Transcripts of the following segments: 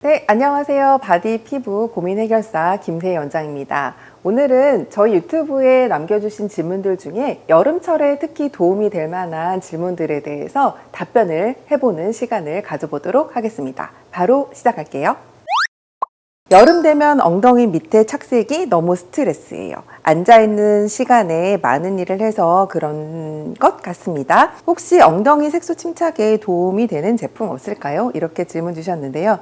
네, 안녕하세요. 바디 피부 고민 해결사 김세희 원장입니다. 오늘은 저희 유튜브에 남겨주신 질문들 중에 여름철에 특히 도움이 될 만한 질문들에 대해서 답변을 해보는 시간을 가져보도록 하겠습니다. 바로 시작할게요. 여름 되면 엉덩이 밑에 착색이 너무 스트레스예요. 앉아있는 시간에 많은 일을 해서 그런 것 같습니다. 혹시 엉덩이 색소 침착에 도움이 되는 제품 없을까요? 이렇게 질문 주셨는데요.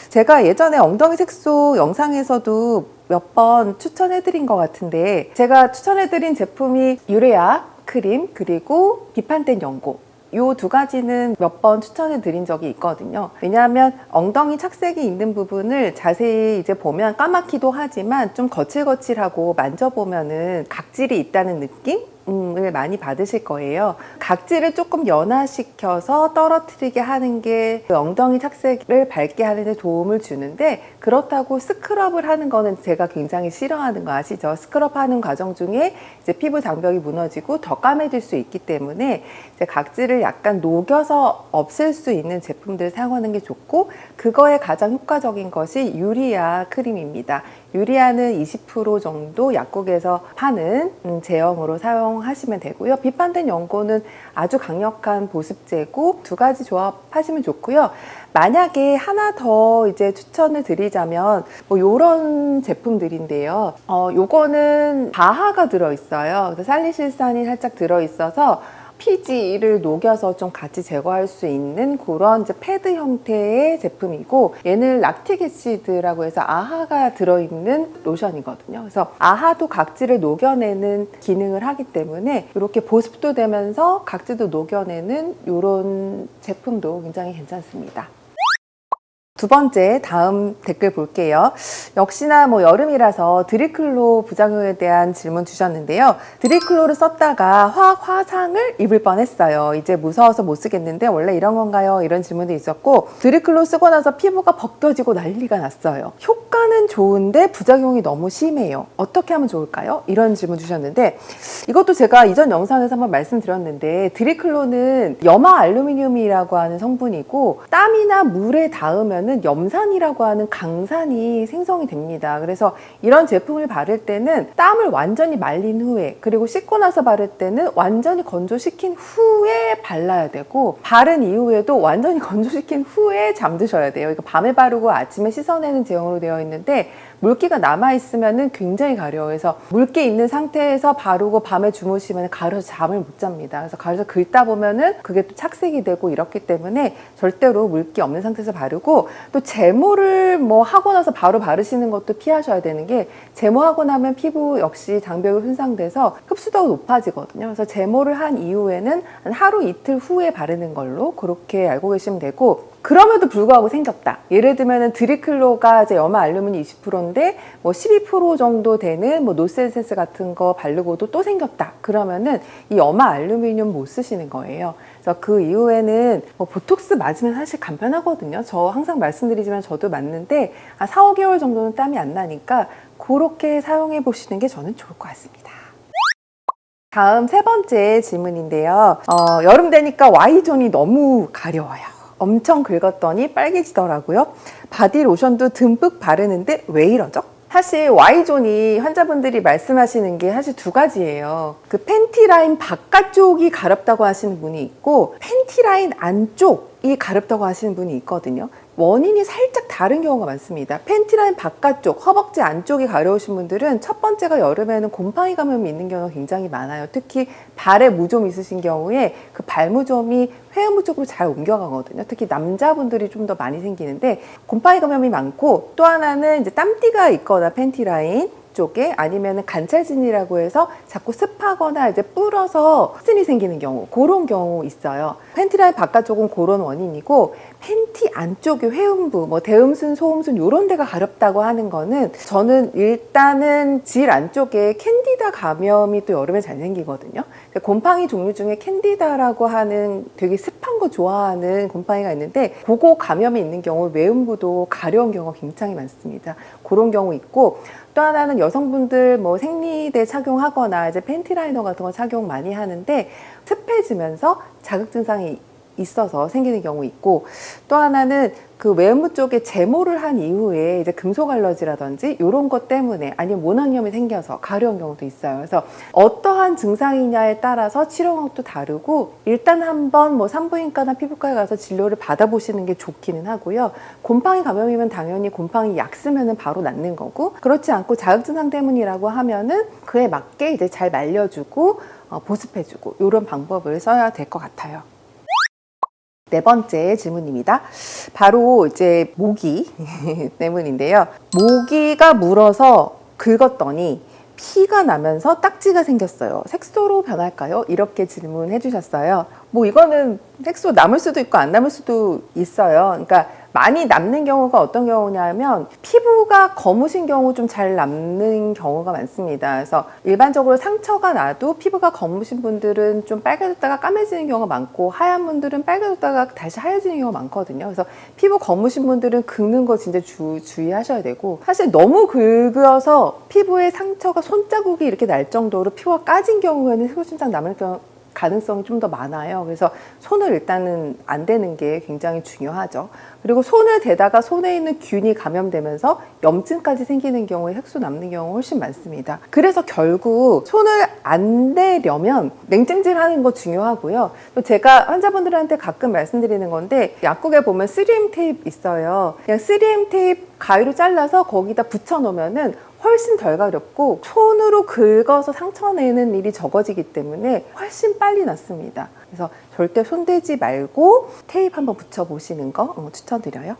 제가 예전에 엉덩이 색소 영상에서도 몇 번 추천해드린 것 같은데, 제가 추천해드린 제품이 유레아 크림 그리고 비판된 연고, 이 두 가지는 몇 번 추천해 드린 적이 있거든요. 왜냐하면 엉덩이 착색이 있는 부분을 자세히 이제 보면 까맣기도 하지만 좀 거칠거칠하고 만져보면은 각질이 있다는 느낌을 많이 받으실 거예요. 각질을 조금 연화시켜서 떨어뜨리게 하는 게 그 엉덩이 착색을 밝게 하는 데 도움을 주는데, 그렇다고 스크럽을 하는 거는 제가 굉장히 싫어하는 거 아시죠? 스크럽 하는 과정 중에 이제 피부 장벽이 무너지고 더 까매질 수 있기 때문에 이제 각질을 약간 녹여서 없앨 수 있는 제품들을 사용하는 게 좋고, 그거에 가장 효과적인 것이 유리아 크림입니다. 유리아는 20% 정도 약국에서 파는 제형으로 사용하시면 되고요. 비판된 연고는 아주 강력한 보습제고, 두 가지 조합하시면 좋고요. 만약에 하나 더 이제 추천을 드리자면 뭐 요런 제품들인데요. 요거는 바하가 들어있어요. 그래서 살리실산이 살짝 들어있어서 피지를 녹여서 좀 같이 제거할 수 있는 그런 이제 패드 형태의 제품이고, 얘는 락틱 애시드라고 해서 아하가 들어있는 로션이거든요. 그래서 아하도 각질을 녹여내는 기능을 하기 때문에 이렇게 보습도 되면서 각질도 녹여내는 이런 제품도 굉장히 괜찮습니다. 두 번째, 다음 댓글 볼게요. 역시나 뭐 여름이라서 드리클로 부작용에 대한 질문 주셨는데요. 드리클로를 썼다가 화상을 입을 뻔했어요. 이제 무서워서 못 쓰겠는데 원래 이런 건가요? 이런 질문도 있었고, 드리클로 쓰고 나서 피부가 벅떠지고 난리가 났어요. 효과는 좋은데 부작용이 너무 심해요. 어떻게 하면 좋을까요? 이런 질문 주셨는데, 이것도 제가 이전 영상에서 한번 말씀드렸는데, 드리클로는 염화 알루미늄이라고 하는 성분이고, 땀이나 물에 닿으면 염산이라고 하는 강산이 생성이 됩니다. 그래서 이런 제품을 바를 때는 땀을 완전히 말린 후에, 그리고 씻고 나서 바를 때는 완전히 건조시킨 후에 발라야 되고, 바른 이후에도 완전히 건조시킨 후에 잠드셔야 돼요. 이거 밤에 바르고 아침에 씻어내는 제형으로 되어 있는데, 물기가 남아있으면 굉장히 가려워요. 그래서 물기 있는 상태에서 바르고 밤에 주무시면 가려서 잠을 못 잡니다. 그래서 가려서 긁다 보면은 그게 또 착색이 되고 이렇기 때문에 절대로 물기 없는 상태에서 바르고, 또 제모를 뭐 하고 나서 바로 바르시는 것도 피하셔야 되는 게, 제모하고 나면 피부 역시 장벽이 손상돼서 흡수도가 높아지거든요. 그래서 제모를 한 이후에는 한 하루 이틀 후에 바르는 걸로 그렇게 알고 계시면 되고, 그럼에도 불구하고 생겼다. 예를 들면 드리클로가 이제 염화 알루미늄 20%인데 뭐 12% 정도 되는 뭐 노셀센스 같은 거 바르고도 또 생겼다. 그러면은 이 염화 알루미늄 못 쓰시는 거예요. 그래서 그 이후에는 뭐 보톡스 맞으면 사실 간편하거든요. 저 항상 말씀드리지만 저도 맞는데 4, 5개월 정도는 땀이 안 나니까 그렇게 사용해 보시는 게 저는 좋을 것 같습니다. 다음 세 번째 질문인데요. 여름 되니까 Y존이 너무 가려워요. 엄청 긁었더니 빨개지더라고요. 바디 로션도 듬뿍 바르는데 왜 이러죠? 사실 Y존이 환자분들이 말씀하시는 게 사실 두 가지예요. 그 팬티 라인 바깥쪽이 가렵다고 하시는 분이 있고, 팬티 라인 안쪽이 가렵다고 하시는 분이 있거든요. 원인이 살짝 다른 경우가 많습니다. 팬티 라인 바깥쪽, 허벅지 안쪽이 가려우신 분들은 첫 번째가 여름에는 곰팡이 감염이 있는 경우가 굉장히 많아요. 특히 발에 무좀 있으신 경우에 그 발무좀이 회음부 쪽으로 잘 옮겨가거든요. 특히 남자분들이 좀 더 많이 생기는데, 곰팡이 감염이 많고, 또 하나는 이제 땀띠가 있거나 팬티 라인 쪽에, 아니면 관찰진이라고 해서 자꾸 습하거나 이제 불어서 흡진이 생기는 경우, 그런 경우 있어요. 팬티 라인 바깥쪽은 그런 원인이고, 팬티 안쪽의 회음부, 뭐 대음순, 소음순 이런 데가 가렵다고 하는 거는, 저는 일단은 질 안쪽에 캔디다 감염이 또 여름에 잘 생기거든요. 곰팡이 종류 중에 캔디다라고 하는 되게 습한 거 좋아하는 곰팡이가 있는데, 그거 감염이 있는 경우 외음부도 가려운 경우가 굉장히 많습니다. 그런 경우 있고, 또 하나는 여성분들 뭐 생리대 착용하거나 이제 팬티 라이너 같은 거 착용 많이 하는데, 습해지면서 자극 증상이 있어서 생기는 경우 있고, 또 하나는 그 외부 쪽에 제모를 한 이후에 이제 금속 알러지라든지 이런 것 때문에 아니면 모낭염이 생겨서 가려운 경우도 있어요. 그래서 어떠한 증상이냐에 따라서 치료법도 다르고, 일단 한번 뭐 산부인과나 피부과에 가서 진료를 받아보시는 게 좋기는 하고요. 곰팡이 감염이면 당연히 곰팡이 약 쓰면은 바로 낫는 거고, 그렇지 않고 자극 증상 때문이라고 하면은 그에 맞게 이제 잘 말려주고 보습해주고 이런 방법을 써야 될 것 같아요. 네 번째 질문입니다. 바로 이제 모기 때문인데요. 모기가 물어서 긁었더니 피가 나면서 딱지가 생겼어요. 색소로 변할까요? 이렇게 질문해 주셨어요. 뭐 이거는 색소 남을 수도 있고 안 남을 수도 있어요. 그러니까 많이 남는 경우가 어떤 경우냐면 피부가 검으신 경우 좀 잘 남는 경우가 많습니다. 그래서 일반적으로 상처가 나도 피부가 검으신 분들은 좀 빨개졌다가 까매지는 경우가 많고, 하얀 분들은 빨개졌다가 다시 하얘지는 경우가 많거든요. 그래서 피부 검으신 분들은 긁는 거 진짜 주의하셔야 되고, 사실 너무 긁어서 피부에 상처가 손자국이 이렇게 날 정도로 피부가 까진 경우에는 색소진상 남을 가능성이 좀 더 많아요. 그래서 손을 일단은 안 대는 게 굉장히 중요하죠. 그리고 손을 대다가 손에 있는 균이 감염되면서 염증까지 생기는 경우에 색소 남는 경우가 훨씬 많습니다. 그래서 결국 손을 안 대려면 냉찜질 하는 거 중요하고요. 또 제가 환자분들한테 가끔 말씀드리는 건데, 약국에 보면 3M 테이프 있어요. 그냥 3M 테이프 가위로 잘라서 거기다 붙여 놓으면은 훨씬 덜 가렵고, 손으로 긁어서 상처 내는 일이 적어지기 때문에 훨씬 빨리 낫습니다. 그래서 절대 손대지 말고 테이프 한번 붙여 보시는 거 추천드려요.